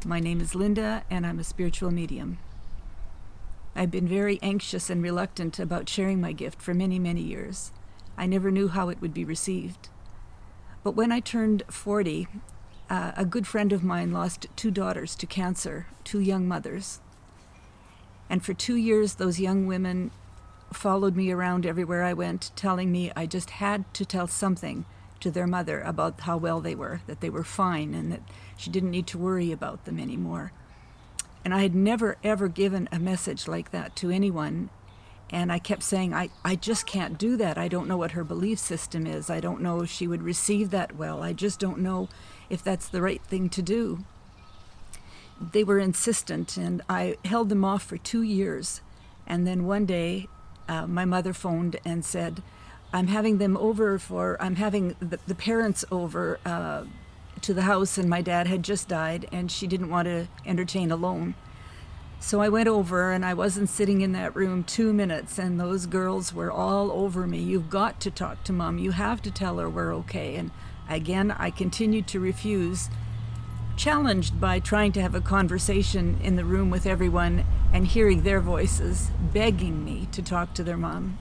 My name is Linda, and I'm a spiritual medium. I've been very anxious and reluctant about sharing my gift for many, many years. I never knew how it would be received. But when I turned 40, a good friend of mine lost 2 daughters to cancer, 2 young mothers. And for 2 years, those young women followed me around everywhere I went, telling me I just had to tell something to their mother about how well they were, that they were fine, and that she didn't need to worry about them anymore. And I had never, ever given a message like that to anyone. And I kept saying, I just can't do that. I don't know what her belief system is. I don't know if she would receive that well. I just don't know if that's the right thing to do. They were insistent, and I held them off for 2 years. And then one day, my mother phoned and said, I'm having the parents over to the house, and my dad had just died, and she didn't want to entertain alone. So I went over, and I wasn't sitting in that room 2 minutes, and those girls were all over me. You've got to talk to Mom. You have to tell her we're okay. And again, I continued to refuse, challenged by trying to have a conversation in the room with everyone and hearing their voices begging me to talk to their mom.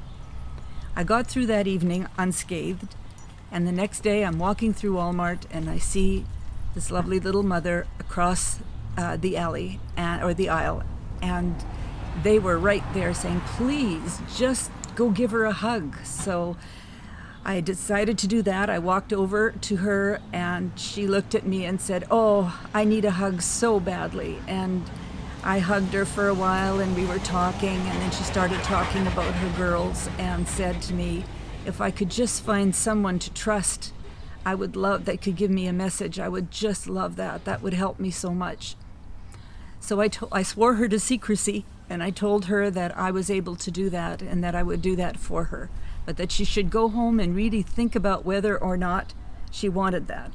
I got through that evening unscathed, and the next day I'm walking through Walmart and I see this lovely little mother across the aisle, and they were right there saying, please just go give her a hug. So I decided to do that. I walked over to her, and she looked at me and said, oh, I need a hug so badly. And I hugged her for a while, and we were talking, and then she started talking about her girls and said to me, if I could just find someone to trust, I would love, that could give me a message. I would just love that. That would help me so much. So I swore her to secrecy, and I told her that I was able to do that and that I would do that for her, but that she should go home and really think about whether or not she wanted that.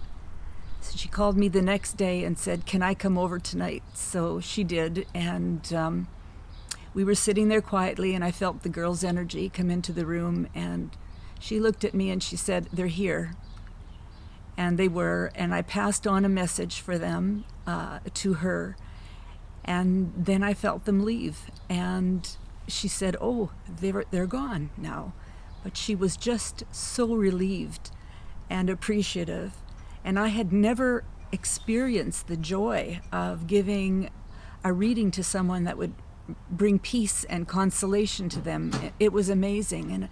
So she called me the next day and said, can I come over tonight? So she did, and we were sitting there quietly, and I felt the girls' energy come into the room, and she looked at me and she said, they're here. And they were, and I passed on a message for them to her. And then I felt them leave, and she said, oh, they're gone now. But she was just so relieved and appreciative. And I had never experienced the joy of giving a reading to someone that would bring peace and consolation to them. It was amazing. And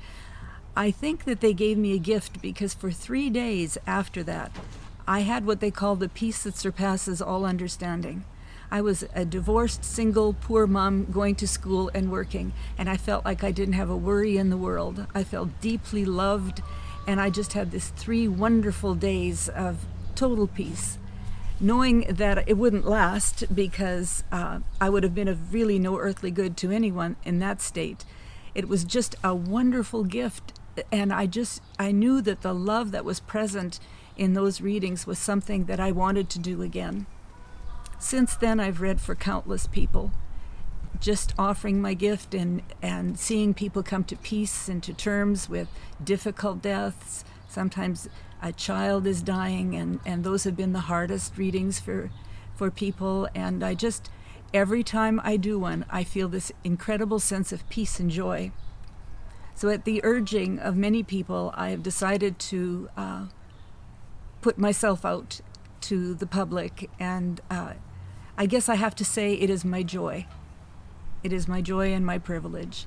I think that they gave me a gift, because for 3 days after that, I had what they call the peace that surpasses all understanding. I was a divorced, single, poor mom going to school and working, and I felt like I didn't have a worry in the world. I felt deeply loved, and I just had this 3 wonderful days of total peace, knowing that it wouldn't last, because I would have been of really no earthly good to anyone in that state. It was just a wonderful gift, and I knew that the love that was present in those readings was something that I wanted to do again. Since then, I've read for countless people, just offering my gift and seeing people come to peace and to terms with difficult deaths. Sometimes a child is dying, and those have been the hardest readings for people. And every time I do one, I feel this incredible sense of peace and joy. So at the urging of many people, I have decided to put myself out to the public, and I guess I have to say it is my joy. It is my joy and my privilege.